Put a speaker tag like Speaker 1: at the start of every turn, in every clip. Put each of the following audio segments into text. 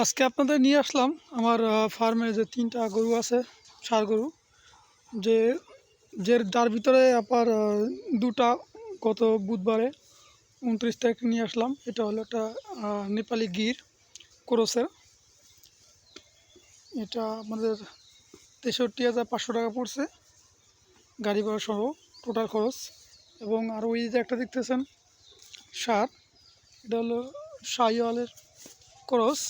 Speaker 1: আজকে আপনাদের নিয়ে আসলাম আমার ফার্মে যে ৩টা গরু আছে, ষাঁড় গরু। যে যার ভিতরে আপনার ২টা গত বুধবারে ২৯ তারিখে নিয়ে আসলাম। এটা হলো একটা নেপালি গির ক্রসের। এটা আমাদের ৬৩,৫০০ টাকা পড়ছে, গাড়ি ভাড়া সহ টোটাল খরচ। এবং আর ওই যে একটা দেখতেছেন ষাঁড়, এটা হলো শাহিওয়ালের ক্রস।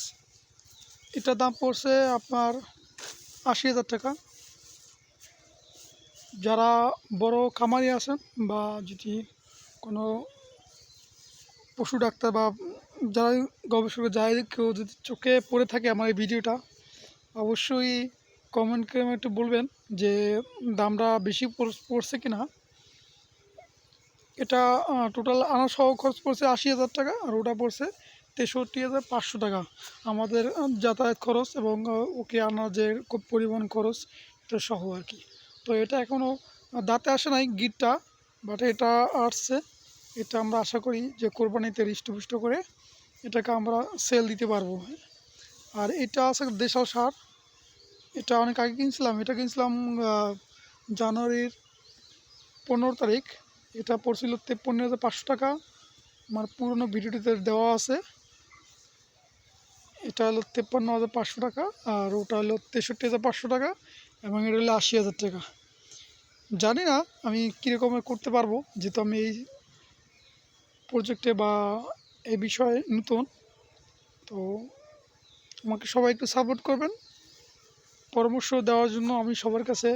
Speaker 1: এটার দাম পড়ছে আপনার ৮০,০০০ টাকা। যারা বড় খামারি আছেন বা যদি কোনো পশু ডাক্তার বা যারা গবেষক, যাই কেউ যদি চোখে পড়ে থাকে আমার এই ভিডিওটা, অবশ্যই কমেন্ট করে একটু বলবেন যে দামটা বেশি পড়ছে কিনা। এটা টোটাল আনা সহ খরচ পড়ছে ৮০,০০০ টাকা, আর ওটা পড়ছে ৬৩,৫০০ টাকা আমাদের যাতায়াত খরচ এবং ওকে আনার যে পরিবহন খরচ, এটা সহ আর কি। তো এটা এখনও দাঁতে আসে নাই গিটটা, বাট এটা আসছে। এটা আমরা আশা করি যে কোরবানিতে হৃষ্টপুষ্ট করে এটাকে আমরা সেল দিতে পারবো। আর এটা আছে দেশাল ষাঁড়। এটা অনেক আগে কিনছিলাম, এটা কিনছিলাম জানুয়ারির ১৫ তারিখ। এটা পড়ছিল ৫৩,৫০০ টাকা। আমার পুরনো ভিডিওটিতে দেওয়া আছে। এটা হলো ৫৩,৫০০ টাকা, আর ওটা হলো ৬৩,৫০০ টাকা, এবং এটা হলো ৮০,০০০ টাকা। জানি না আমি কীরকমের করতে পারবো, যেহেতু আমি এই প্রজেক্টে বা এই বিষয়ে নতুন। তো আমাকে সবাই একটু সাপোর্ট করবেন, পরামর্শ দেওয়ার জন্য আমি সবার কাছে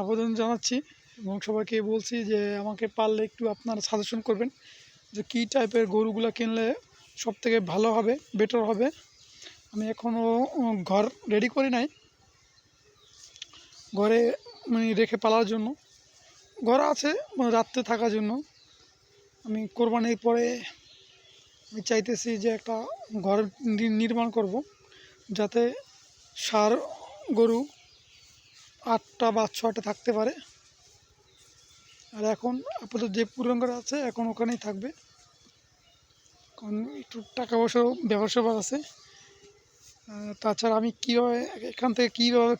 Speaker 1: আবেদন জানাচ্ছি, এবং সবাইকে বলছি যে আমাকে পারলে একটু আপনারা সাজেশন করবেন যে কী টাইপের গরুগুলো কিনলে সবথেকে ভালো হবে, বেটার হবে। আমি এখনও ঘর রেডি করি নাই, ঘরে মানে রেখে পালার জন্য। ঘর আছে মানে রাত্রে থাকার জন্য। আমি কোরবানির পরে আমি চাইতেছি যে একটা ঘর নির্মাণ করব, যাতে ষাঁড় গরু ৮টা বা ৬টা থাকতে পারে। আর এখন আপাতত যে পুরান ঘর আছে এখন ওখানেই থাকবে, কারণ একটু টাকা পয়সাও ব্যবসা আছে। তাছাড়া আমি কীভাবে এখান থেকে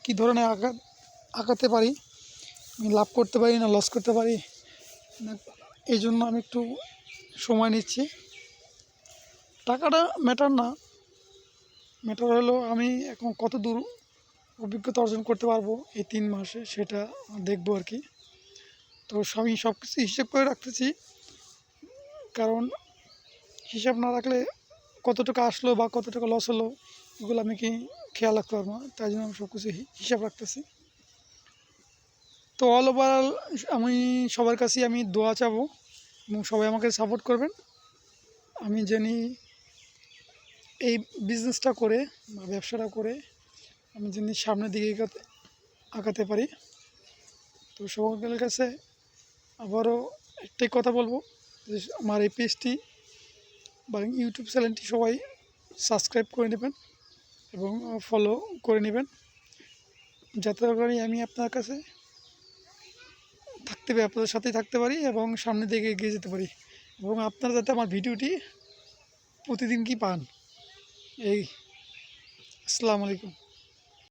Speaker 1: কী ধরনের আঁকাতে পারি, আমি লাভ করতে পারি না লস করতে পারি না, এই জন্য আমি একটু সময় নিচ্ছি। টাকাটা ম্যাটার না, ম্যাটার হলো আমি এখন কত দূর অভিজ্ঞতা অর্জন করতে পারবো এই ৩ মাসে, সেটা দেখবো আর কি। তো আমি সব কিছু হিসেব করে রাখতেছি, কারণ হিসাব না রাখলে কত টাকা আসলো বা কত টাকা লস হলো এগুলো আমি কি খেয়াল রাখতে পারবো না। তাই জন্য আমি সব কিছু হিসাব রাখতেছি। তো অল ওভারঅল আমি সবার কাছেই আমি দোয়া চাবো, এবং সবাই আমাকে সাপোর্ট করবেন। আমি জানি এই বিজনেসটা করে বা ব্যবসাটা করে আমি জানি সামনের দিকে আগাতে পারি। তো সকলের কাছে আবারও একটাই কথা বলবো যে আমার এই পেজটি বা ইউটিউব চ্যানেলটি সবাই সাবস্ক্রাইব করে নেবেন এবং ফলো করে নেবেন, যাতে করে আমি আপনার কাছে আপনাদের সাথেই থাকতে পারি এবং সামনের দিকে এগিয়ে যেতে পারি, এবং আপনারা যাতে আমার ভিডিওটি প্রতিদিন কি পান। এই আসসালামু আলাইকুম।